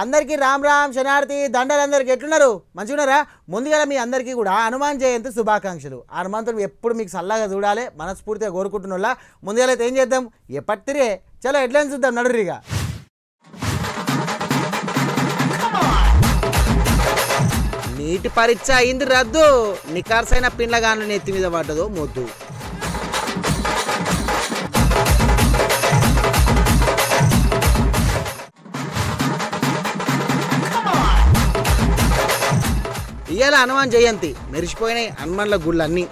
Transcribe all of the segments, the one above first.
అందరికీ రామ్ రామ్ శనార్థి దండలందరికీ ఎట్లున్నారు మంచిగున్నారా? ముందుగా మీ అందరికీ కూడా హనుమాన్ జయంతి శుభాకాంక్షలు. హనుమంతుడు ఎప్పుడు మీకు చల్లగా చూడాలి మనస్ఫూర్తిగా కోరుకుంటున్నా. ముందుగా అయితే ఏం చేద్దాం, ఎప్పటిరే చలో హెడ్లైన్స్ చూద్దాం నడురిగా. నీటి పరీక్ష అయింది రద్దు, నికార్సైన పిండ్లగాను నెత్తి మీద పడ్డదో మొద్దు. ఇవాళ హనుమాన్ జయంతి, మెరిసిపోయినాయి హనుమాన్ల గుళ్ళన్నీ.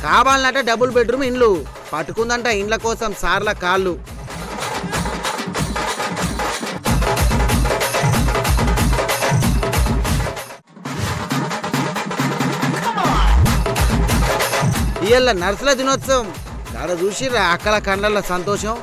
కావాలన్నట డబుల్ బెడ్రూమ్ ఇండ్లు, పట్టుకుందంట ఇండ్ల కోసం సార్ల కాళ్ళు. ఇవాళ నర్సుల దినోత్సవం, కాడ చూసిర్రా అక్కల కండ్ల సంతోషం.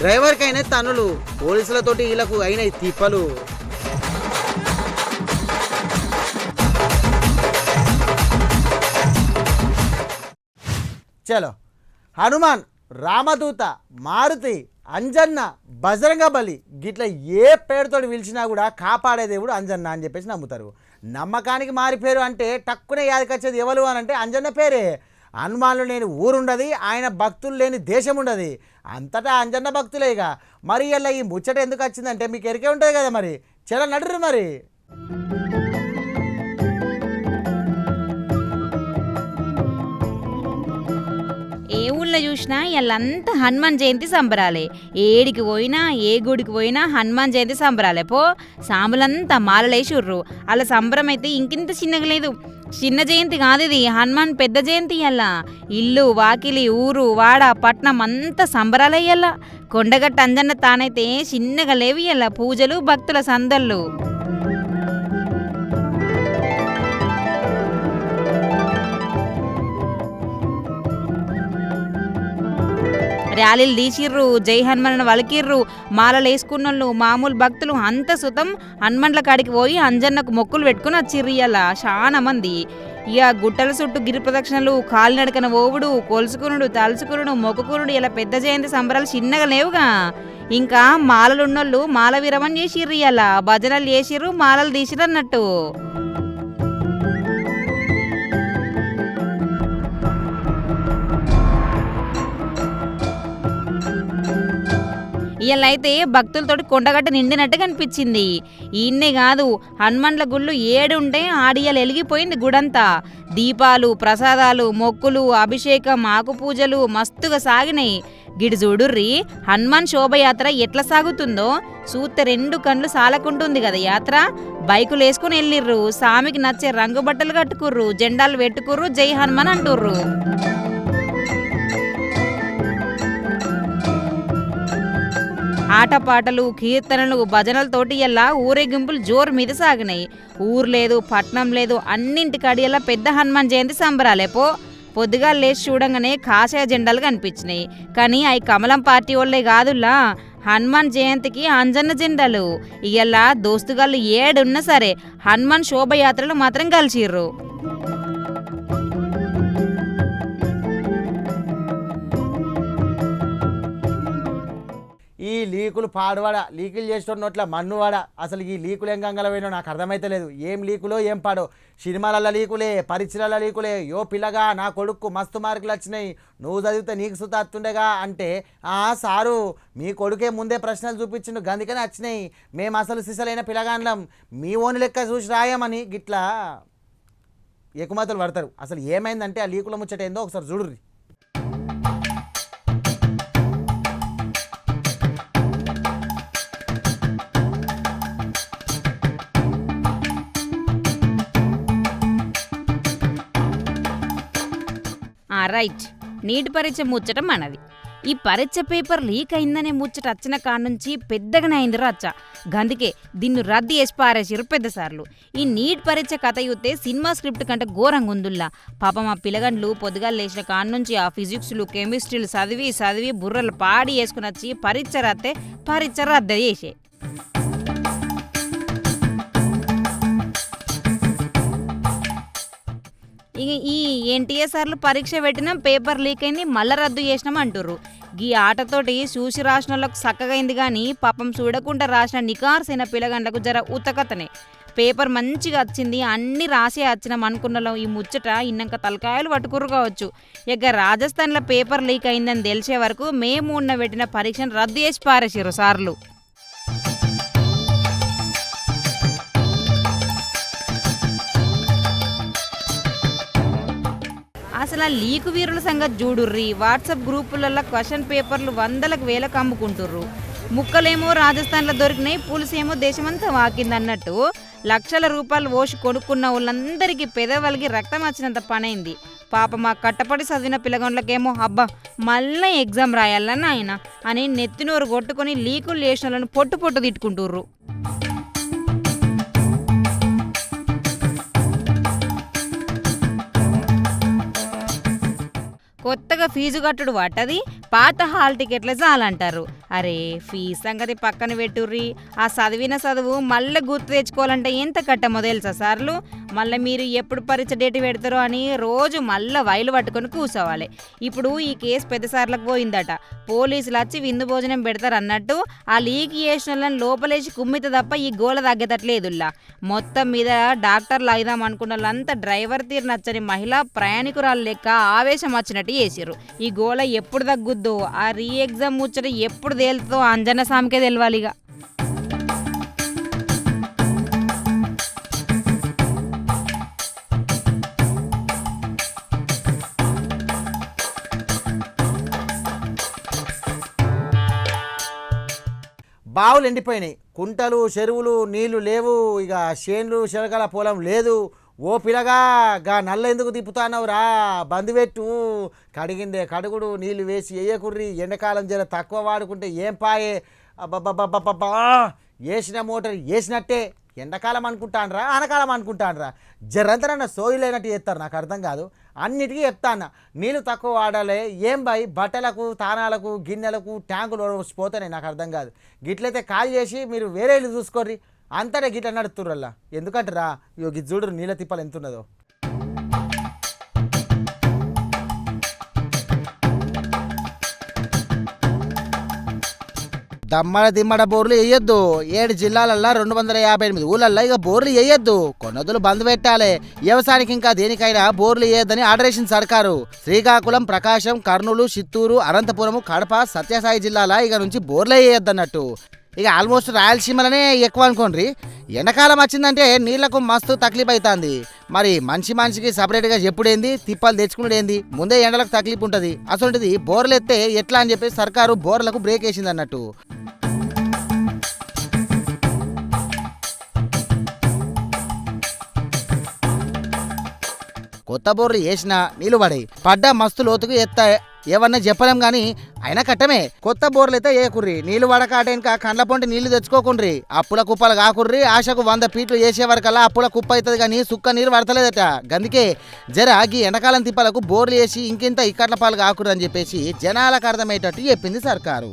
డ్రైవర్కి అయిన తనులు, పోలీసులతోటి వీళ్ళకు అయిన తిప్పలు. చలో హనుమాన్, రామదూత, మారుతి, అంజన్న, బజరంగబలి గిట్ల ఏ పేరుతో పిలిచినా కూడా కాపాడే దేవుడు అంజన్న అని చెప్పేసి నమ్ముతారు. నమ్మకానికి మారి పేరు అంటే టక్కునే యాదకొచ్చేది ఎవరు అని అంటే అంజన్న పేరే. హనుమాన్లు లేని ఊరుండదు, ఆయన భక్తులు లేని దేశం ఉండదు. అంతటా అంజన్న భక్తులేగా. మరి ఇలా ఈ ముచ్చట ఎందుకు వచ్చిందంటే మీకు ఎరికే ఉంటుంది కదా. మరి చలో నడురు మరి. ఏ ఊళ్ళో చూసినా వీళ్ళంతా హనుమాన్ జయంతి సంబరాలే. ఏడికి పోయినా ఏ గుడికి పోయినా హనుమాన్ జయంతి సంబరాలే. పో సాములంతా మాలలేసుర్రు. అలా సంబరం అయితే ఇంకింత చిన్నగా లేదు. చిన్న జయంతి కాదు ఇది, హనుమాన్ పెద్ద జయంతి అలా. ఇల్లు వాకిలి ఊరు వాడ పట్నం అంతా సంబరాలయ్యల్లా. కొండగట్ట అంజన్న తానైతే చిన్నగా లేవి అలా పూజలు భక్తుల సందళ్ళు. ర్యాలీలు తీసిర్రు, జై హనుమాన్ వలికిర్రు. మాలలు వేసుకున్నోళ్ళు మామూలు భక్తులు అంత సుతం హనుమండ్ల కాడికి పోయి అంజన్నకు మొక్కులు పెట్టుకుని వచ్చిర్రు. ఇలా చాలా మంది ఇక గుట్టల చుట్టూ గిరి ప్రదక్షిణలు, కాలినడకన ఓవుడు, కొలుసుకునుడు, తలుచుకునుడు, మొక్కుకునుడు. ఇలా పెద్ద జయంతి సంబరాలు చిన్నగా లేవుగా. ఇంకా మాలలున్నోళ్ళు మాల విరమణ చేసిర్రు. ఇలా భజనలు చేసిర్రు, మాలలు తీసిర్రు అన్నట్టు. ఇళ్ళైతే భక్తులతోటి కొండగట్ట నిండినట్టు కనిపించింది. ఈయన్నే కాదు, హనుమండ్ల గుళ్ళు 7 ఉంటే ఆడియాలు వెలిగిపోయింది గుడంతా. దీపాలు, ప్రసాదాలు, మొక్కులు, అభిషేకం, ఆకు పూజలు మస్తుగా సాగినాయి. గిడి చూడుర్రి హనుమాన్ శోభయాత్ర ఎట్లా సాగుతుందో. చూస్తే 2 కళ్ళు సాలకుంటుంది కదా యాత్ర. బైకులు వేసుకుని వెళ్ళిర్రు, సామికి నచ్చే రంగు బట్టలు కట్టుకుర్రు, జెండాలు పెట్టుకుర్రు, జై హనుమాన్ అంటుర్రు. ఆటపాటలు, కీర్తనలు, భజనలతోటి ఎలా ఊరేగింపులు జోరు మీద సాగినాయి. ఊరు లేదు, పట్నం లేదు, అన్నింటికాడి ఎలా పెద్ద హనుమాన్ జయంతి సంబరాలే. పొద్దుగా లేచి చూడంగానే కాషాయ జెండాలు కనిపించినాయి. కానీ అవి కమలం పార్టీ వాళ్ళే కాదులా, హనుమాన్ జయంతికి అంజన్న జెండాలు. ఇయ్యలా దోస్తుగాళ్ళు 7 ఉన్నా సరే హనుమాన్ శోభయాత్రలు మాత్రం కలిసిర్రు. ఈ లీకులు పాడువాడ, లీకులు చేస్తున్నట్ల మన్నువాడ. అసలు ఈ లీకులు ఏం గంగలవేనో నాకు అర్థమైతే లేదు. ఏం లీకులో ఏం పాడో. సినిమాలలో లీకులే, పరీక్షలలో లీకులే. యో పిల్లగా నా కొడుకు మస్తు మార్కులు వచ్చినాయి, నువ్వు చదివితే నీకు సుత అత్తుండేగా అంటే, సారు మీ కొడుకే ముందే ప్రశ్నలు చూపించిండు గందుకనే వచ్చినాయి, మేము అసలు సిసలైన పిల్లగాండ్లం, మీ ఓని లెక్క చూసి రాయమని గిట్లా ఎక్కుమతులు పడతారు. అసలు ఏమైందంటే ఆ లీకుల ముచ్చట ఏందో ఒకసారి చూడుర్రి. రైట్, నీటి పరీక్ష ముచ్చట మనది. ఈ పరీక్ష పేపర్ లీక్ అయిందనే ముచ్చట వచ్చిన కాడ నుంచి పెద్దగానే అయింది రచ్చ. గందుకే దీన్ని రద్దు చేసి పారేసిరు పెద్దసార్లు. ఈ నీట్ పరీక్ష కథ చూస్తే సినిమా స్క్రిప్ట్ కంటే ఘోరంగా ఉందుల్లా. పాపం ఆ పిల్లగండ్లు పొద్దుగా లేచిన కాడ నుంచి ఆ ఫిజిక్స్లు కెమిస్ట్రీలు చదివి బుర్రలు పాడి వేసుకుని వచ్చి పరీక్ష రాస్తే పరీక్ష రద్దు చేసే. ఇక ఈ ఎన్టీఎస్ఆర్లు పరీక్ష పెట్టినాం, పేపర్ లీక్ అయింది, మళ్ళీ రద్దు చేసినాం అంటుర్రు. ఈ ఆటతోటి చూసి రాసిన వాళ్ళకు చక్కగైంది కానీ పాపం చూడకుండా రాసిన నికార్సైన పిల్లగండ్లకు జర ఉతకతనే. పేపర్ మంచిగా వచ్చింది, అన్ని రాసే వచ్చినాం అనుకున్న ఈ ముచ్చట ఇన్నాక తలకాయలు పట్టుకురు కావచ్చు. ఇక రాజస్థాన్లో పేపర్ లీక్ అయిందని తెలిసే వరకు మే 3న పెట్టిన పరీక్షను రద్దు చేసి పారేసారు సార్లు. అసలు ఆ లీకు వీరుల సంగతి చూడుర్రి. వాట్సాప్ గ్రూపులలో క్వశ్చన్ పేపర్లు వందలకు వేలకు అమ్ముకుంటుర్రు. ముక్కలేమో రాజస్థాన్లో దొరికినాయి, పులుసేమో దేశమంతా వాకిందన్నట్టు లక్షల రూపాయలు ఓసి కొనుక్కున్న వాళ్ళందరికీ పెదవలిగి రక్తం వచ్చినంత పనైంది. పాప మా కట్టపడి చదివిన పిల్లగొండ్లకేమో అబ్బా మళ్ళీ ఎగ్జామ్ రాయాలని ఆయన అని నెత్తినోరు కొట్టుకొని లీకులు చేసిన వాళ్ళని పొట్టు తిట్టుకుంటుర్రు. కొత్తగా ఫీజు కట్టుడు వాటది, పాత హాల్ టికెట్లే చాలంటారు. అరే ఫీజు సంగతి పక్కన పెట్టుర్రి, ఆ చదివిన చదువు మళ్ళీ గుర్తు తెచ్చుకోవాలంటే ఎంత కట్టమో తెలుసా సార్లు. మళ్ళీ మీరు ఎప్పుడు పరీక్ష డేట్ పెడతారో అని రోజు మళ్ళీ వైలు పట్టుకొని కూర్చోవాలి. ఇప్పుడు ఈ కేసు పెద్ద సార్లకు పోయిందట. పోలీసులు వచ్చి విందు భోజనం పెడతారు అన్నట్టు ఆ లీక్ చేసిన వాళ్ళని లోపలేసి కుమ్మితే తప్ప ఈ గోల తగ్గేటట్లేదుల్లా. మొత్తం మీద డాక్టర్లు అయిదాం అనుకున్న వాళ్ళంతా డ్రైవర్ తీరు నచ్చని మహిళా ప్రయాణికురాలు లెక్క ఆవేశం వచ్చినట్టు చేసిర్రు. ఈ గోల ఎప్పుడు తగ్గుద్దో, ఆ రీ ఎగ్జామ్ ముచ్చట ఎప్పుడు తేలుతుందో అంజన సామికే తెలవాలిగా. బావులు ఎండిపోయినాయి, కుంటలు చెరువులు నీళ్లు లేవు, ఇక చేన్లు శనగల పొలం లేదు. ఓ పిల్లగా గా నల్ల ఎందుకు తిప్పుతానవురా, బందివెట్టు కడిగిందే కడుగుడు, నీళ్ళు వేసి వేయకుర్రి, ఎండాకాలం జర తక్కువ వాడుకుంటే ఏం పాయే. అబ్బబ్బబ్బబ్బబ్బా వేసిన మోటార్ వేసినట్టే. ఎండాకాలం అనుకుంటానరా ఆనకాలం అనుకుంటానరా, జరంతరన్న సోయిలేనట్టు చేస్తారు. నాకు అర్థం కాదు, అన్నిటికీ చెప్తాను నీళ్ళు తక్కువ వాడాలి. ఏం బాయ్ బట్టలకు తానాలకు గిన్నెలకు ట్యాంకులు పోతున్నాయి. నాకు అర్థం కాదు, గిట్లయితే కాల్ చేసి మీరు వేరే ఇల్లు చూసుకోర్రి. అంతటే గిట్ల నడుతుర్రల్లా. ఎందుకంటారా ఇగో గి చూడు నీళ్ళ తిప్పలు ఎంత ఉన్నదో. దమ్మడ దిమ్మడ బోర్లు వేయొద్దు. 7 జిల్లాలల్లో 258 ఊళ్ళల్లో ఇక బోర్లు వేయొద్దు. కొన్నదులు బంద్ పెట్టాలి. వ్యవసాయానికి ఇంకా దేనికైనా బోర్లు వేయొద్దని ఆర్డర్ వేసింది సర్కారు. శ్రీకాకుళం, ప్రకాశం, కర్నూలు, చిత్తూరు, అనంతపురం, కడప, సత్యసాయి జిల్లాల ఇక నుంచి బోర్లే వేయొద్దన్నట్టు. ఇక ఆల్మోస్ట్ రాయలసీమలనే ఎక్కువ అనుకోండి. ఎండాకాలం వచ్చిందంటే నీళ్లకు మస్తు తక్లీఫ్ అవుతుంది. మరి మనిషికి సపరేట్గా చెప్పుడేంది, తిప్పలు తెచ్చుకునేది, ముందే ఎండలకు తక్లీఫ్ ఉంటుంది. అసలుంటిది బోర్లు ఎత్తే ఎట్లా అని చెప్పి సర్కారు బోర్లకు బ్రేక్ వేసింది అన్నట్టు. కొత్త బోర్లు వేసినా నీళ్ళు పడాయి, పడ్డా మస్తు లోతుకు ఎత్తా ఏమన్నా చెప్పలేం కానీ అయినా కట్టమే. కొత్త బోర్లు అయితే వేయకుర్రి, నీళ్లు వడకాటేనక కండ్ల పొంటి నీళ్లు తెచ్చుకోకుండ్రి. అప్పుల కుప్పలు కాకుర్రి. ఆశకు 100 ఫీట్లు వేసే వరకల్లా అప్పుల కుప్ప అవుతుంది కానీ సుక్క నీరు పడతలేదట. గందుకే జర ఈ ఎండాకాలం తిప్పలకు బోర్లు వేసి ఇంకింత ఇక్కట్ల పాలు కాకుర్రి అని చెప్పేసి జనాలకు అర్థమయ్యేటట్టు చెప్పింది సర్కారు.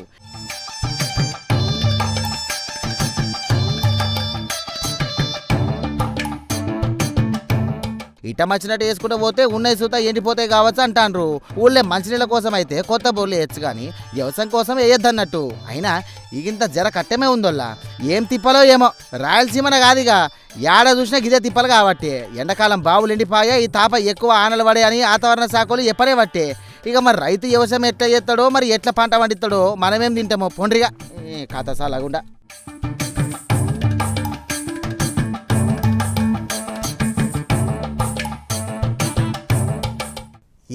ఇట మచ్చినట్టు వేసుకుంటూ పోతే ఉన్నాయి సూత ఎండిపోతాయి కావచ్చు అంటాన్రు. ఊళ్ళే మంచినీళ్ళ కోసం అయితే కొత్త బోర్లు వేయచ్చు కానీ వ్యవసాయం కోసం వేయొద్దన్నట్టు. అయినా ఇగింత జర కట్టమే ఉందోళ్ళ. ఏం తిప్పలో ఏమో, రాయలసీమన కాదుగా ఏడ చూసినా గిదే తిప్పలు కాబట్టి. ఎండాకాలం బావులు ఎండిపోయా, ఈ తాప ఎక్కువ ఆనలు పడే అని వాతావరణ శాఖలు ఎప్పనే పట్టే. ఇక మరి రైతు వ్యవసాయం ఎట్లా చేస్తాడో, మరి ఎట్లా పంట పండిస్తాడో, మనమేం తింటామో పొండ్రిగా కథ సాలగుండా.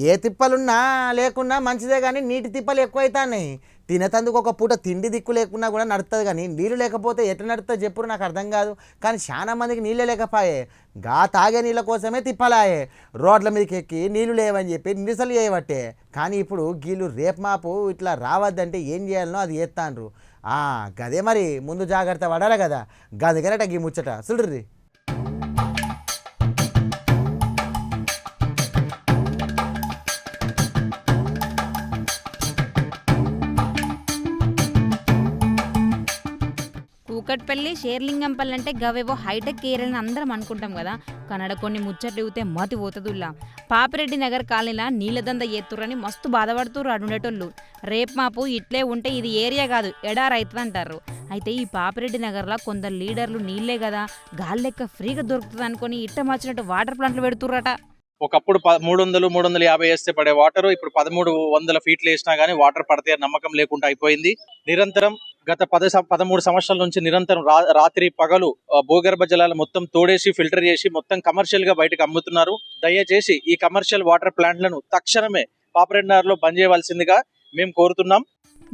ఏ తిప్పలున్నా లేకున్నా మంచిదే కానీ నీటి తిప్పలు ఎక్కువైతాయి. తినతందుకు ఒక పూట తిండి దిక్కు లేకున్నా కూడా నడుస్తుంది, కానీ నీళ్ళు లేకపోతే ఎట్లా నడుస్తుంది చెప్పుడు నాకు అర్థం కాదు. కానీ చాలా మందికి నీళ్ళే లేకపోయే, తాగే నీళ్ళ కోసమే తిప్పలాయే, రోడ్ల మీదకి ఎక్కి నీళ్ళు లేవని చెప్పి నిరసలు చేయబట్టే. కానీ ఇప్పుడు గీళ్ళు రేపు మాపు ఇట్లా రావద్దంటే ఏం చేయాలనో అది చేస్తాండ్రు. గదే మరి ముందు జాగ్రత్త పడాలి కదా, గదిగనట గీ ముచ్చట చూడ్రి. కూకట్పల్లి షేర్లింగంపల్లి అంటే గవేవో హైటెక్ ఏరియాలని అందరం అనుకుంటాం కదా, కన్నడ కొన్ని ముచ్చట్లు ఊతే మతి పోతుందిలా. పాపిరెడ్డి నగర్ కాలనీలా నీళ్ళదంద ఎత్తురని మస్తు బాధపడుతుర్రు అడుండేటోళ్ళు. రేపు మాపు ఇట్లే ఉంటే ఇది ఏరియా కాదు ఎడారైతుంది అంటారు. అయితే ఈ పాపిరెడ్డి నగర్లో కొందరు లీడర్లు నీళ్ళే కదా గాలి లెక్క ఫ్రీగా దొరుకుతుంది అనుకుని ఇట్ట మార్చినట్టు వాటర్ ప్లాంట్లు పెడుతుర్రట. ఒకప్పుడు 300-350 వేస్తే పడే వాటర్ ఇప్పుడు 1300 ఫీట్లు వేసినా గానీ వాటర్ పడితే నమ్మకం లేకుండా అయిపోయింది. నిరంతరం గత 13 సంవత్సరాల నుంచి నిరంతరం రాత్రి పగలు భూగర్భ జలాలు మొత్తం తోడేసి ఫిల్టర్ చేసి మొత్తం కమర్షియల్ గా బయటకు అమ్ముతున్నారు. దయచేసి ఈ కమర్షియల్ వాటర్ ప్లాంట్లను తక్షణమే పాపిరెడ్డి నగర్లో బంద్ చేయవలసిందిగా మేము కోరుతున్నాం.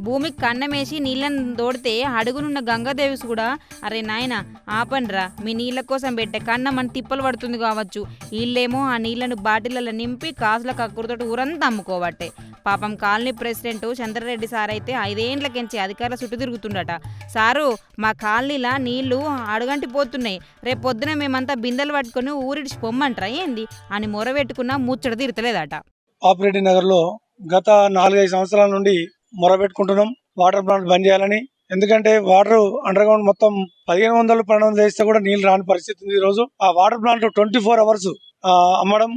భూమికి కన్నమేసి నీళ్ళని తోడితే అడుగునున్న గంగాదేవి కూడా అరే నాయన ఆపండ్రా మీ నీళ్ళ కోసం పెట్టే కన్న మన తిప్పలు పడుతుంది కావచ్చు. వీళ్ళేమో ఆ నీళ్లను బాటిళ్లలో నింపి కాసుల కక్కురుతోటి ఊరంతా అమ్ముకోబట్టే. పాపం కాలనీ ప్రెసిడెంట్ చంద్రారెడ్డి సార్ అయితే 5 ఏండ్లకెంచి అధికారుల చుట్టూ తిరుగుతుండట. సారు మా కాలనీలా నీళ్లు అడుగంటి పోతున్నాయి, రేపు పొద్దున మేమంతా బిందెలు పట్టుకుని ఊరిడిచి పొమ్మంటారా ఏంది అని మొరబెట్టుకున్నా ముచ్చట తీరతలేదట. పాపిరెడ్డి నగర్లో గత 4-5 సంవత్సరాల నుండి మొరబెట్టుకుంటున్నాం వాటర్ ప్లాంట్ బంద్ చేయాలని. ఎందుకంటే వాటర్ అండర్ గ్రౌండ్ మొత్తం 1500-1200 వేస్తే కూడా నీళ్లు రాని పరిస్థితి ఉంది. ఈ రోజు ఆ వాటర్ ప్లాంట్ 24 అవర్స్ అమ్మడం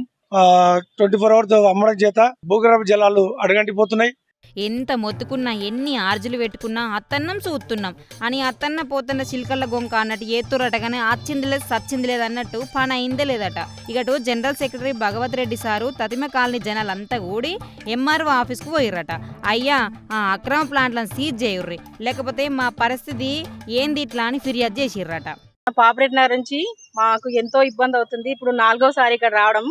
24 అవర్స్ అమ్మడం చేత భూగర్భ జలాలు అడగంటిపోతున్నాయి. ఎంత మొత్తుకున్నా ఎన్ని ఆర్జులు పెట్టుకున్నా అత్తన్నం చూస్తున్నాం అని అత్తన్న పోతున్న చిలకల్ల గొంక అన్నట్టు ఏతురట. కానీ అచ్చింది లేదు సచ్చింది లేదు అన్నట్టు పని అయిందే లేదట. ఇకటు జనరల్ సెక్రటరీ భగవత్ రెడ్డి సారు తతిమ కాలనీ జనాలంతా కూడి ఎంఆర్ఓ ఆఫీస్కు పోయిర్రట. అయ్యా ఆ అక్రమ ప్లాంట్లను సీజ్ చేయుర్రి లేకపోతే మా పరిస్థితి ఏంది ఇట్లా అని ఫిర్యాదు చేసిర్రట. పాపిరెడ్డి నగర్ నుంచి మాకు ఎంతో ఇబ్బంది అవుతుంది. ఇప్పుడు 4వసారి ఇక్కడ రావడం,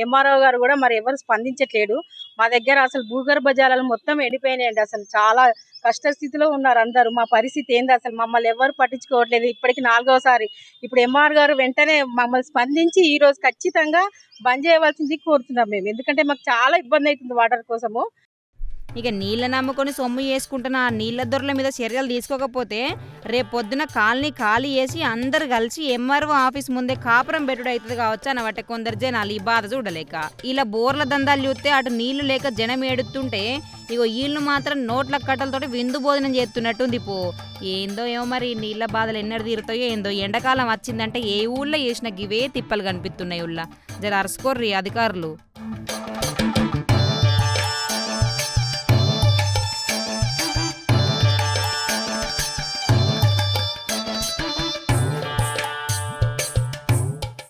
ఎంఆర్ఓ గారు కూడా మరి ఎవరు స్పందించట్లేడు. మా దగ్గర అసలు భూగర్భ జలాలు మొత్తం ఎండిపోయినాయండి. అసలు చాలా కష్టస్థితిలో ఉన్నారు అందరూ. మా పరిస్థితి ఏంది అసలు మమ్మల్ని ఎవరు పట్టించుకోవట్లేదు. ఇప్పటికి 4వసారి. ఇప్పుడు ఎంఆర్ గారు వెంటనే మమ్మల్ని స్పందించి ఈ రోజు ఖచ్చితంగా బంద్ చేయవలసింది కోరుతున్నాం మేము. ఎందుకంటే మాకు చాలా ఇబ్బంది అవుతుంది వాటర్ కోసము. ఇక నీళ్ళ నమ్ముకొని సొమ్ము చేసుకుంటున్న ఆ నీళ్ళ దొరల మీద చర్యలు తీసుకోకపోతే రేపు పొద్దున కాలనీ ఖాళీ చేసి అందరు కలిసి ఎంఆర్ఓ ఆఫీస్ ముందే కాపురం పెట్టుడు అవుతుంది కావచ్చు అనబట్టే కొందరు జనాలు ఈ బాధ చూడలేక. ఇలా బోర్ల దందాలు చూస్తే అటు నీళ్లు లేక జనం ఏడుతుంటే ఇగో వీళ్ళు మాత్రం నోట్ల కట్టలతోటి విందు భోజనం చేస్తున్నట్టుంది. ఏందో ఏమో మరి నీళ్ళ బాధలు ఎన్నడు తీరుతాయో ఏందో. ఎండాకాలం వచ్చిందంటే ఏ ఊళ్ళో చేసిన గివే తిప్పలు కనిపిస్తున్నాయి. ఊళ్ళ జర అరుసుకోర్రి అధికారులు.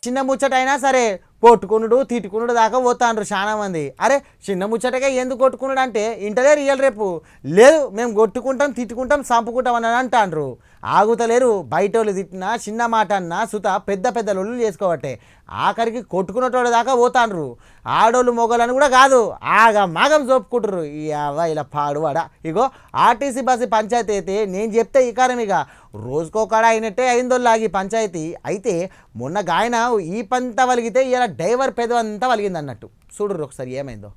చిన్న ముచ్చట అయినా సరే కొట్టుకునుడు తిట్టుకునుడు దాకా పోతాండ్రు చాలా మంది. అరే చిన్న ముచ్చటగా ఎందుకు కొట్టుకున్నాడు అంటే ఇంటలే రియల్ రేపు లేదు మేము కొట్టుకుంటాం తిట్టుకుంటాం చంపుకుంటాం అని అంటాండ్రు. ఆగుతలేరు. బయట వాళ్ళు తిట్టినా చిన్న మాట అన్నా సుత పెద్ద పెద్ద లొల్లు చేసుకోవట్టే ఆఖరికి కొట్టుకునేటోళ్ళ దాకా పోతాండ్రు. ఆడోళ్ళు మొగలని కూడా కాదు మాగం చూపుకుంటారు. ఇలా పాడువాడ. ఇగో ఆర్టీసీ బస్సు పంచాయతీ అయితే నేను చెప్తే ఈకారం ఇక రోజుకోకాడ అయినట్టే అయిందోళ్ళాగి పంచాయతీ. అయితే మొన్న గాయన ఈ పంత వలిగితే ఇలా డ్రైవర్ పెదవంతా వలిగింది అన్నట్టు. చూడరు ఒకసారి ఏమైందో.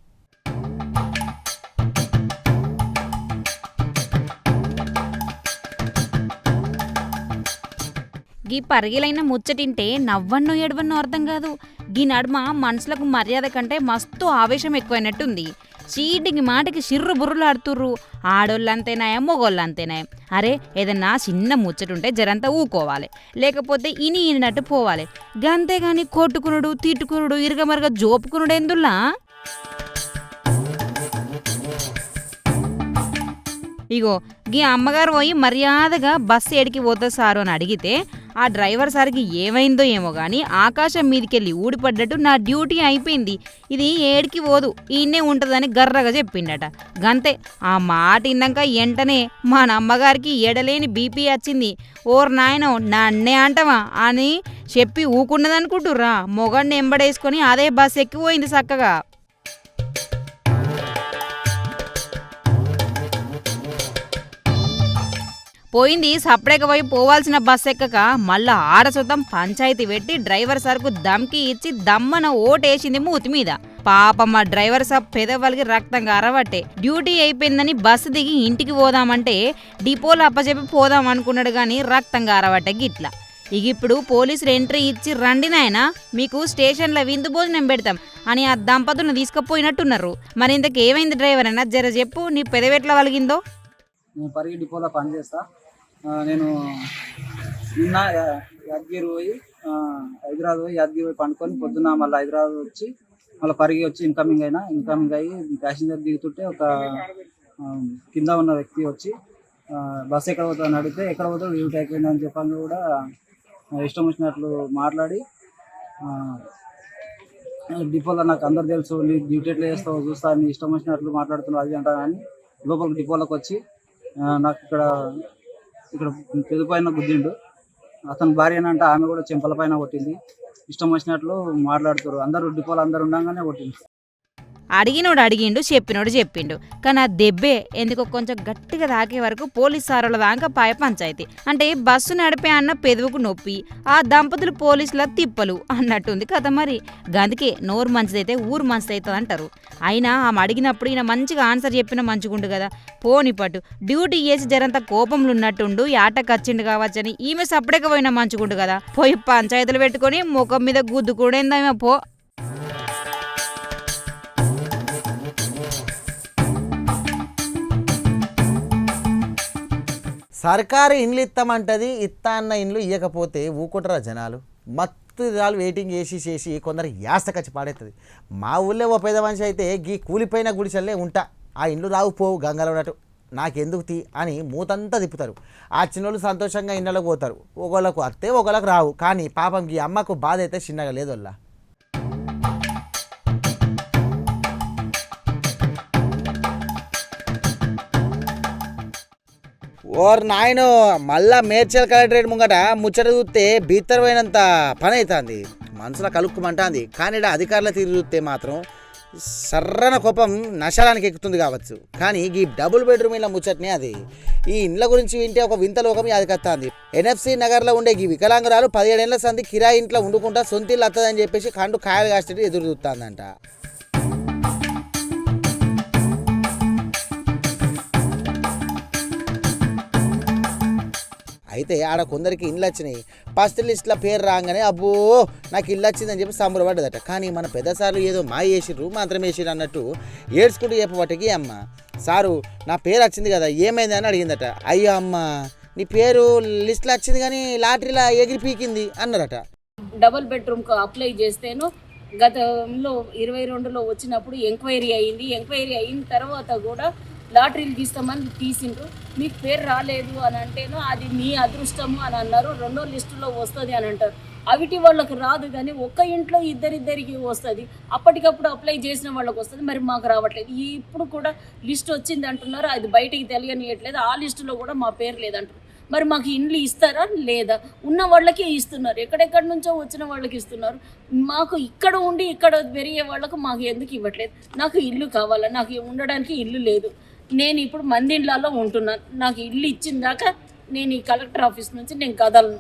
గీ పరిగిలైన ముచ్చటింటే నవ్వన్నో ఏడవన్నో అర్థం కాదు. గీ నడుమ మనుషులకు మర్యాద కంటే మస్తు ఆవేశం ఎక్కువైనట్టుంది. చీటికి మాటికి చిర్రు బుర్రులు ఆడుతుర్రు. ఆడోళ్ళంతేనాయా మొగోళ్ళంతేనాయా. అరే ఏదన్నా చిన్న ముచ్చటుంటే జరంతా ఊకోవాలి, లేకపోతే ఈనినట్టు పోవాలి. గంతేగాని కొట్టుకునుడు తిట్టుకునుడు ఇరగమరగ జోపుకునుడు ఎందుల్లా. ఇగో గీ అమ్మగారు పోయి మర్యాదగా బస్సు ఏడికి పోతుంది సారు అని అడిగితే ఆ డ్రైవర్ సార్కి ఏమైందో ఏమో కానీ ఆకాశం మీదకెళ్ళి ఊడిపడ్డట్టు నా డ్యూటీ అయిపోయింది, ఇది ఏడికి పోదు ఈయనే ఉంటుందని గర్రగా చెప్పిండట. గంతే ఆ మాట విన్నాక వెంటనే మా అమ్మగారికి ఎడలేని బీపీ వచ్చింది. ఓర్ నాయనో నన్నే అంటవా అని చెప్పి ఊకున్నదనుకుంటుర్రా. మొగడిని ఎంబడేసుకొని అదే బస్సు ఎక్కిపోయింది చక్కగా. పోయింది సపరేట్గా పోయి పోవాల్సిన బస్ ఎక్కక మళ్ళా ఆడసొత్తం పంచాయతీ పెట్టి డ్రైవర్ సార్కు దమ్కి ఇచ్చి దమ్మన ఓటేసింది మూతి మీద. పాపం ఆ డ్రైవర్ సాబ్ పెదవులకి రక్తంగా అరవట్టే. డ్యూటీ అయిపోయిందని బస్సు దిగి ఇంటికి పోదామంటే డిపోలో అప్పచెప్పి పోదాం అనుకున్నాడు కానీ రక్తంగా అరవట్టే గిట్లా. ఇక ఇప్పుడు పోలీసులు ఎంట్రీ ఇచ్చి రండి నాయనా మీకు స్టేషన్లో విందు భోజనం పెడతాం అని ఆ దంపతులను తీసుకుపోయినట్టున్నారు. మరి ఇంతకేమైంది డ్రైవర్ అన్న జర చెప్పు, నీ పెదవెట్లా వలిగిందో. నేను పరిగి డిపోలో పనిచేస్తా. నేను నిన్న యాదగిరి పోయి హైదరాబాద్ పోయి యాదగిరి పోయి పండుకొని పొద్దున్న మళ్ళీ హైదరాబాద్ వచ్చి మళ్ళీ పరిగి వచ్చి ఇన్కమింగ్ అయ్యి ప్యాసింజర్ దిగుతుంటే ఒక కింద ఉన్న వ్యక్తి వచ్చి బస్సు ఎక్కడ పోతుందని అడిగితే ఎక్కడ పోతావు డ్యూటీ అయిపోయింది అని చెప్పాను కూడా ఇష్టం వచ్చినట్లు మాట్లాడి డిపోలో నాకు అందరు తెలుసు నీ డ్యూటీ ఎట్లా చేస్తావు చూస్తా నీ ఇష్టం వచ్చినట్లు మాట్లాడుతున్నావు అది అంటా కానీ లోపల డిపోలోకి వచ్చి నాకు ఇక్కడ పెద్ద పైన గుద్దిండు. అతని భార్య అంటే ఆమె కూడా చెంపల పైన కొట్టింది. ఇష్టం వచ్చినట్లు మాట్లాడుతారు అందరూ డిపోలో అందరు ఉండగానే కొట్టింది. అడిగినోడు అడిగిండు, చెప్పినోడు చెప్పిండు. కానీ ఆ దెబ్బే ఎందుకో కొంచెం గట్టిగా తాకే వరకు పోలీస్ సారుల దాకా పాయ పంచాయతీ. అంటే బస్సు నడిపే అన్న పెదవుకు నొప్పి, ఆ దంపతులు పోలీసుల తిప్పలు అన్నట్టుంది కథ. మరి గందుకే నోరు మంచిదైతే ఊరు మంచిదవుతుంది అంటారు. అయినా ఆమె అడిగినప్పుడు ఈయన మంచిగా ఆన్సర్ చెప్పిన మంచిగుండు కదా. పోని పట్టు డ్యూటీ చేసి జరంత కోపంలో ఉన్నట్టుండు ఆటకు వచ్చిండు కావచ్చని ఈమె సపరేట్గా పోయినా మంచిగుండు కదా. పోయి పంచాయతీలు పెట్టుకొని ముఖం మీద గుద్దుకూడేందేమో పో. సర్కారు ఇండ్లు ఇస్తామంటది, ఇస్తా అన్న ఇండ్లు ఇవ్వకపోతే ఊకుంటారా జనాలు. మత్తు జనాలు వెయిటింగ్ చేసి కొందరు యాస్తకచ్చి పాడేస్తుంది. మా ఊళ్ళో ఓ పెద్ద మనిషి అయితే గీ కూలిపోయిన గుడిసెల్లే ఉంటా, ఆ ఇండ్లు రావు పోవు గంగలో ఉన్నట్టు నాకెందుకు తీ అని మూతంతా తిప్పుతారు. ఆ చిన్నోళ్ళు సంతోషంగా ఇళ్ళలోకి పోతారు. ఒకళ్ళకు వస్తే ఒకళ్ళకు రావు. కానీ పాపం ఈ అమ్మకు బాధ అయితే చిన్నగా లేదు వాళ్ళ. ఓర్ నాయనో మళ్ళా మేడ్చల్ కలెక్టరేట్ ముంగట ముచ్చట చూస్తే బీత్తరమైనంత పని అవుతుంది, మనసులో కలుక్కుమంటుంది. కానీ అధికారుల తీరు చూస్తే మాత్రం సర్రన కోపం నశలానికి ఎక్కుతుంది కావచ్చు. కానీ ఈ డబుల్ బెడ్రూమ్ ఇళ్ళ ముచ్చటనే అది. ఈ ఇండ్ల గురించి వింటే ఒక వింత లోకం అదికత్తాంది. ఎన్ఎఫ్సి నగర్లో ఉండే ఈ వికలాంగురాలు 17 ఏళ్ల సంది కిరాయి ఇంట్లో వండుకుంటా సొంత ఇల్లు వస్తుందని చెప్పేసి కండు కాయలు కాసేటి ఎదురు చూస్తుందంట. అయితే ఆడ కొందరికి ఇల్లు వచ్చినాయి. ఫస్ట్ లిస్ట్లో పేరు రాగానే అబ్బో నాకు ఇల్లు వచ్చిందని చెప్పి సంబరపడ్డదట. కానీ మన పెద్దసార్లు ఏదో మాయ చేసిర్రు మంత్రం వేసిర్రు అన్నట్టు ఏడ్చుకుంటూ చెప్పబట్టకి అమ్మ సారు నా పేరు వచ్చింది కదా ఏమైంది అని అడిగిందట. అయ్యో అమ్మ నీ పేరు లిస్ట్లో వచ్చింది కానీ లాటరీలో ఎగిరి పీకింది అన్నారట. డబుల్ బెడ్రూమ్కి అప్లై చేస్తేను గతంలో 22లో వచ్చినప్పుడు ఎంక్వైరీ అయింది. ఎంక్వైరీ అయిన తర్వాత కూడా లాటరీలు తీస్తామని తీసిండ్రు, మీకు పేరు రాలేదు అని అంటేను అది మీ అదృష్టము అని అన్నారు. 2వ లిస్టులో వస్తుంది అని అంటారు. అవిటి వాళ్ళకు రాదు కానీ ఒక్క ఇంట్లో ఇద్దరిద్దరికి వస్తుంది. అప్పటికప్పుడు అప్లై చేసిన వాళ్ళకి వస్తుంది, మరి మాకు రావట్లేదు. ఇప్పుడు కూడా లిస్ట్ వచ్చింది అంటున్నారు, అది బయటికి తెలియనియట్లేదు. ఆ లిస్టులో కూడా మా పేరు లేదంటారు. మరి మాకు ఇండ్లు ఇస్తారా లేదా? ఉన్న వాళ్ళకి ఇస్తున్నారు, ఎక్కడెక్కడి నుంచో వచ్చిన వాళ్ళకి ఇస్తున్నారు. మాకు ఇక్కడ ఉండి ఇక్కడ పెరిగే వాళ్ళకు మాకు ఎందుకు ఇవ్వట్లేదు? నాకు ఇల్లు కావాలా, నాకు ఉండడానికి ఇల్లు లేదు. నేను ఇప్పుడు మందిండ్లలో ఉంటున్నాను. నాకు ఇల్లు ఇచ్చిన దాకా నేను ఈ కలెక్టర్ ఆఫీస్ నుంచి నేను కదలను.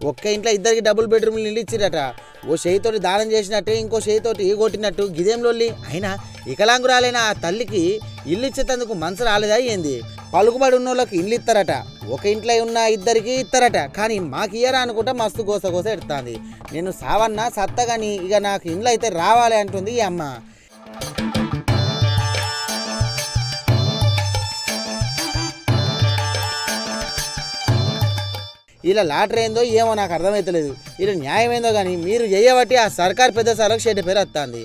ఒక్క ఇంట్లో ఇద్దరికి డబుల్ బెడ్రూమ్లు ఇల్లు ఇచ్చిరట. ఓ చేయితోటి దానం చేసినట్టే ఇంకో చేయితోటి కొట్టినట్టు గిదేం లొల్లి. అయినా వికలాంగురాలైన ఆ తల్లికి ఇల్లు ఇచ్చేందుకు మనసు రాలేదా ఏంది? పలుకుబడి ఉన్న వాళ్ళకి ఇల్లు ఇస్తారట, ఒక ఇంట్లో ఉన్న ఇద్దరికి ఇస్తారట. కానీ మాకు ఇయ్యరా అనుకుంటా మస్తు గోస ఎడుతుంది. నేను సావన్నా సత్తగాని ఇక నాకు ఇండ్లు అయితే రావాలి అంటుంది ఈ అమ్మ. ఇలా లాటరీ ఏందో ఏమో నాకు అర్థమవుతలేదు. ఇలా న్యాయమైందో కానీ మీరు చేయబట్టి ఆ సర్కార్ పెద్ద సార్లకు చెడ్డ పేరు వస్తుంది.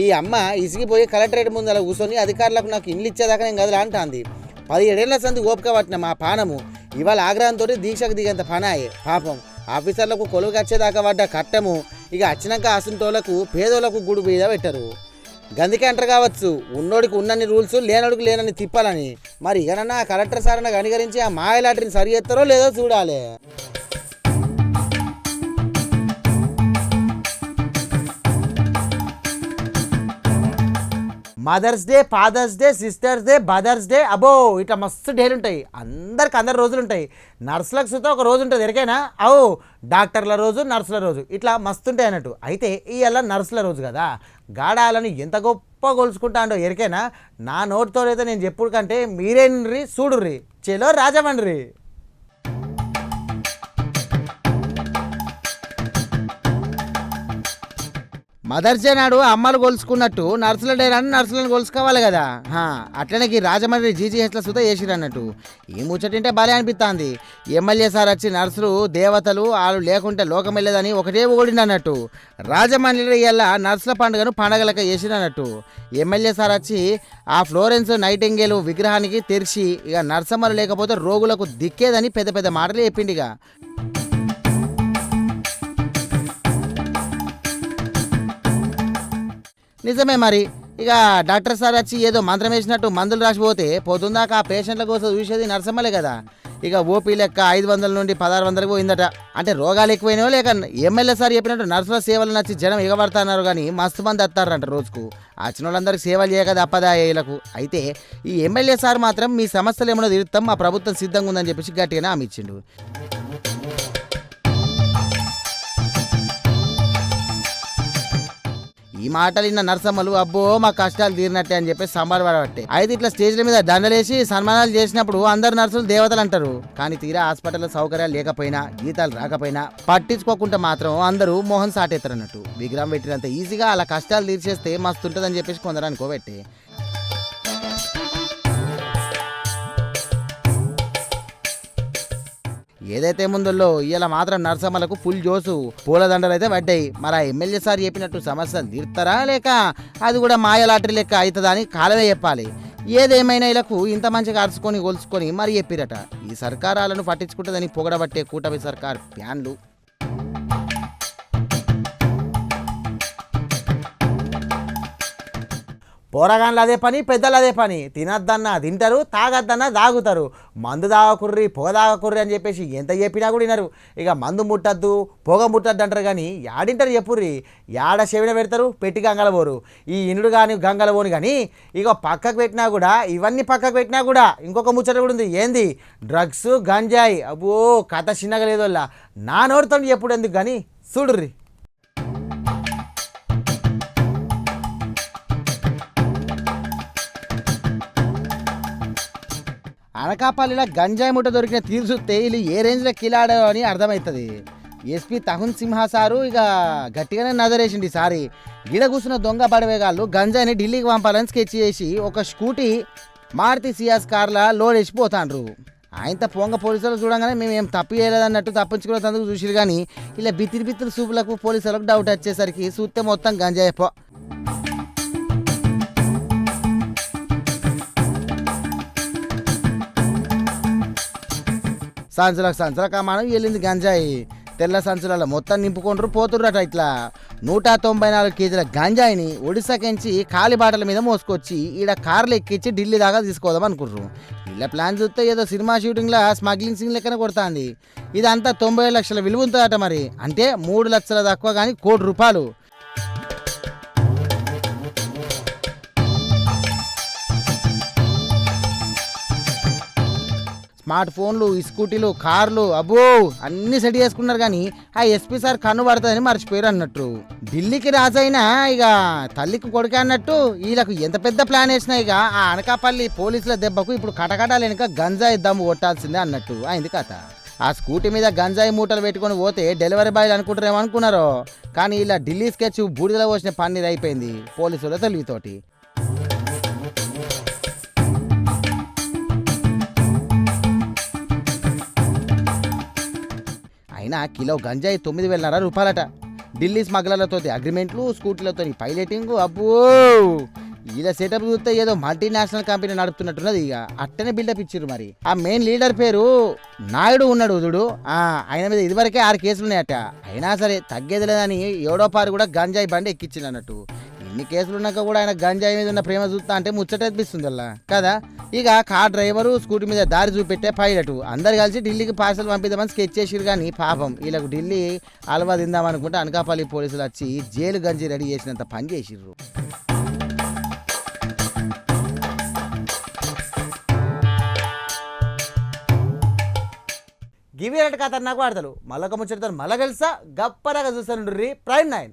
ఈ అమ్మ ఇసిగిపోయి కలెక్టరేట్ ముందు కూర్చొని అధికారులకు నాకు ఇల్లు ఇచ్చేదాకా నేను గదిలా అంటుంది. 17 ఏళ్ల సంది ఓపిక పట్టిన మా పానము ఇవాళ ఆగ్రహంతో దీక్షకు దిగేంత పనాయే. పాపం ఆఫీసర్లకు కొలువుకి వచ్చేదాకా పడ్డ కట్టము ఇక వచ్చినాక అసంటోళ్లకు పేదోళ్లకు గుడి మీద పెట్టరు. గందుకే అంటారు కావచ్చు ఉన్నోడికి ఉన్నన్ని రూల్స్ లేనోడికి లేనని తిప్పాలని. మరి ఇకనన్నా కలెక్టర్ సార్ కనికరించి ఆ మాయ లాటరీని సరి చేస్తారో లేదో చూడాలి. Mother's day, father's day, sister's day, brother's day, అబో ఇట్లా మస్తు డేలు ఉంటాయి. అందరు రోజులు ఉంటాయి. నర్సులకు సుతా ఒక రోజు ఉంటుంది ఎరికైనా. డాక్టర్ల రోజు, నర్సుల రోజు, ఇట్లా మస్తు ఉంటాయి అన్నట్టు. అయితే ఇవాళ నర్సుల రోజు కదా, గాడాలని ఎంత గొప్ప గొలుసుకుంటాడో ఎరికైనా. నా నోటితో అయితే నేను చెప్పుడు కంటే మీరేండ్రి చూడుర్రి. చెలో రాజమండ్రి. మదర్స్ డే నాడు అమ్మలు గొలుసుకున్నట్టు నర్సుల డే నాడు నర్సులను గొలుసుకోవాలి కదా. అట్లనే రాజమండ్రి జీజీహెచ్ల సుత వేసిరు అన్నట్టు. ఈ ముచ్చటింటే బాగా అనిపిస్తుంది. ఎమ్మెల్యే సార్ వచ్చి నర్సులు దేవతలు వాళ్ళు లేకుంటే లోకం వెళ్ళేదని ఒకటే ఓడింది అన్నట్టు. రాజమండ్రి ఇలా నర్సుల పండుగలకు వేసిరు అన్నట్టు. ఎమ్మెల్యే సార్ వచ్చి ఆ ఫ్లోరెన్స్ నైటింగేల్ విగ్రహానికి తెరిచి ఇక నర్సమ్మలు లేకపోతే రోగులకు దిక్కేదని పెద్ద పెద్ద మాటలు చెప్పిండిగా. నిజమే మరి. ఇక డాక్టర్ సార్ వచ్చి ఏదో మంత్రం వేసినట్టు మందులు రాసిపోతే పొద్దుందాక ఆ పేషెంట్ల కోసం చూసేది నర్సమ్మలే కదా. ఇక ఓపీ లెక్క 500 నుండి 1600 పోయిందట. అంటే రోగాలు ఎక్కువైనవో లేక ఎమ్మెల్యే సార్ చెప్పినట్టు నర్సుల సేవలు నచ్చి జనం ఎగబడతాన్నారు కానీ మస్తు మంది వస్తారంట రోజుకు. వచ్చిన వాళ్ళందరికీ సేవలు చేయక తప్పదా ఏలకు. అయితే ఈ ఎమ్మెల్యే సార్ మాత్రం మీ సమస్యలు ఏమన్నా తీరుతాం, మా ప్రభుత్వం సిద్ధంగా ఉందని చెప్పేసి గట్టిగానే హామీ ఇచ్చిండు. ఈ మాటలు ఇన్న నర్సమ్మలు అబ్బో మా కష్టాలు తీరినట్టే అని చెప్పి సంబరపడబట్టే. అయితే ఇట్లా స్టేజ్ల మీద దండలేసి సన్మానాలు చేసినప్పుడు అందరు నర్సులు దేవతలు అంటారు. కానీ తీరా హాస్పిటల్లో సౌకర్యాలు లేకపోయినా, జీతాలు రాకపోయినా పట్టించుకోకుండా మాత్రం అందరూ మోహన్ సాటేస్తారు అన్నట్టు. విగ్రహం పెట్టినంత ఈజీగా అలా కష్టాలు తీర్చేస్తే మస్తు ఉంటుందని చెప్పేసి కొందరు అనుకోబెట్టే. ఏదైతే ముందుల్లో ఇలా మాత్రం నర్సమ్మలకు ఫుల్ జోసు, పూలదండలు అయితే పడ్డాయి. మరి ఆ ఎమ్మెల్యే సార్ చెప్పినట్టు సమస్యలు తీర్తారా లేక అది కూడా మాయ లాటరీ లెక్క అవుతుందా అని కాలమే చెప్పాలి. ఏదేమైనా ఇలాకు ఇంత మంచిగా అరుచుకొని గొలుసుకొని మరి చెప్పిరట. ఈ సర్కారాలను పట్టించుకుంటుందని పొగడబట్టే కూటమి సర్కార్ ప్యాన్లు. పోరగాన్లు అదే పని, పెద్దలు అదే పని. తినద్దన్నా తింటారు, తాగద్దన్నా తాగుతారు. మందు తాగకుర్రి, పొగ తాగకుర్రి అని చెప్పేసి ఎంత చెప్పినా కూడా వినరు. ఇక మందు ముట్టద్దు, పొగ ముట్టద్దు అంటారు కానీ యాడింటారు చెప్పుర్రి. యాడ చెవిన పెడతారు, పెట్టి గంగల పోరు. ఈ ఇండ్లు కానీ గంగల పోను కానీ ఇక పక్కకు పెట్టినా కూడా, ఇవన్నీ పక్కకు పెట్టినా కూడా ఇంకొక ముచ్చట కూడా ఉంది. ఏంది? డ్రగ్స్, గంజాయి. అబ్బో కథ చిన్నగా లేదోళ్ళ. నా నోటితో ఎప్పుడు ఎందుకు కానీ చూడుర్రి. అనకాపల్లిలో గంజాయి ముట్ట దొరికిన తీరు చూస్తే వీళ్ళు ఏ రేంజ్లో కిలాడో అని అర్థమవుతుంది. ఎస్పీ తహున్ సింహా సారు ఇక గట్టిగానే నజరేసిండి. సారి గిడ కూర్చున్న దొంగ పడవేగాళ్ళు గంజాయిని ఢిల్లీకి పంపాలని స్కెచ్ చేసి ఒక స్కూటీ మారుతి సియాస్ కార్లా లోడ్ వేసిపోతాండ్రు. ఆయనతో పొంగ పోలీసులు చూడంగానే మేము ఏం తప్పు చేయలేదన్నట్టు తప్పించుకునేందుకు చూసిరు కానీ ఇలా బిత్తిరి సూపులకు పోలీసులకు డౌట్ వచ్చేసరికి చూస్తే మొత్తం గంజాయి పో. సంచులకు కమానం వెళ్ళింది గంజాయి. తెల్ల సంచులలో మొత్తం నింపుకుంటారు పోతుర్రట. ఇట్లా 194 కేజీల గంజాయిని ఒడిశాకించి ఖాళీ బాటల మీద మోసుకొచ్చి ఈడ కార్లు ఎక్కించి ఢిల్లీ దాకా తీసుకోదాం అనుకుంటారు. ఇలా ప్లాన్ చూస్తే ఏదో సినిమా షూటింగ్లో స్మగ్లింగ్ సీన్ లెక్కన కొడుతుంది. ఇదంతా 90 లక్షల విలువ ఉంటుందట. మరి అంటే 3 లక్షల తక్కువ కానీ ₹1,00,00,000. స్మార్ట్ ఫోన్లు, స్కూటీలు, కార్లు అబ్బో అన్నీ సెట్ చేసుకున్నారు కానీ ఆ ఎస్పీ సార్ కన్ను పడుతుందని మర్చిపోయారు అన్నట్టు. ఢిల్లీకి రాజైనా ఇక తల్లికి కొడుకే అన్నట్టు వీళ్ళకు ఎంత పెద్ద ప్లాన్ వేసినా ఇక ఆ అనకాపల్లి పోలీసుల దెబ్బకు ఇప్పుడు కటకటాలు వెనుక గంజాయి దమ్ము కొట్టాల్సిందే అన్నట్టు అయింది కథ. ఆ స్కూటీ మీద గంజాయి మూటలు పెట్టుకొని పోతే డెలివరీ బాయ్లు అనుకుంటారేమో అనుకున్నారో కానీ ఇలా ఢిల్లీ స్కెచ్ బూడిదలో పోసిన పన్నీర్ అయిపోయింది పోలీసుల తెలివితోటి. అయినా కిలో గంజాయి ₹9,500 ఢిల్లీ స్మగ్లర్లతో అగ్రిమెంట్లు, స్కూటీలతో పైలటింగ్. అబ్బో ఇలా సెటప్ చూస్తే ఏదో మల్టీనేషనల్ కంపెనీ నడుపుతున్నట్టున్నది. ఇక అట్టనే బిల్డప్ ఇచ్చిర్రు. మరి ఆ మెయిన్ లీడర్ పేరు నాయుడు ఉన్నాడు చూడు, ఆయన మీద ఇదివరకే 6 కేసులు ఉన్నాయట. అయినా సరే తగ్గేది లేదని ఏడోపారు కూడా గంజాయి బండి ఎక్కించింది అన్నట్టు. ఇన్ని కేసులు ఉన్నాక కూడా ఆయన గంజాయి మీద ఉన్న ప్రేమ చూస్తా అంటే ముచ్చట అనిపిస్తుంది అలా కదా. ఇక కార్ డ్రైవరు, స్కూటీ మీద దారి చూపెట్టే పైలట్ అందరు కలిసి ఢిల్లీకి పార్సల్ పంపిద్దామని స్కెచ్ చేసిరు కానీ పాపం వీళ్ళకు ఢిల్లీ అలవా తిందామనుకుంటే అనకాపల్లి పోలీసులు వచ్చి జైలు గంజి రెడీ చేసినంత పని చేసిర్రు. గివి కథ నాకు వాడతారు మళ్ళొక ముచ్చటతో మళ్ళీ కలుసా గప్పరగా చూస్తాను ప్రైమ్ 9.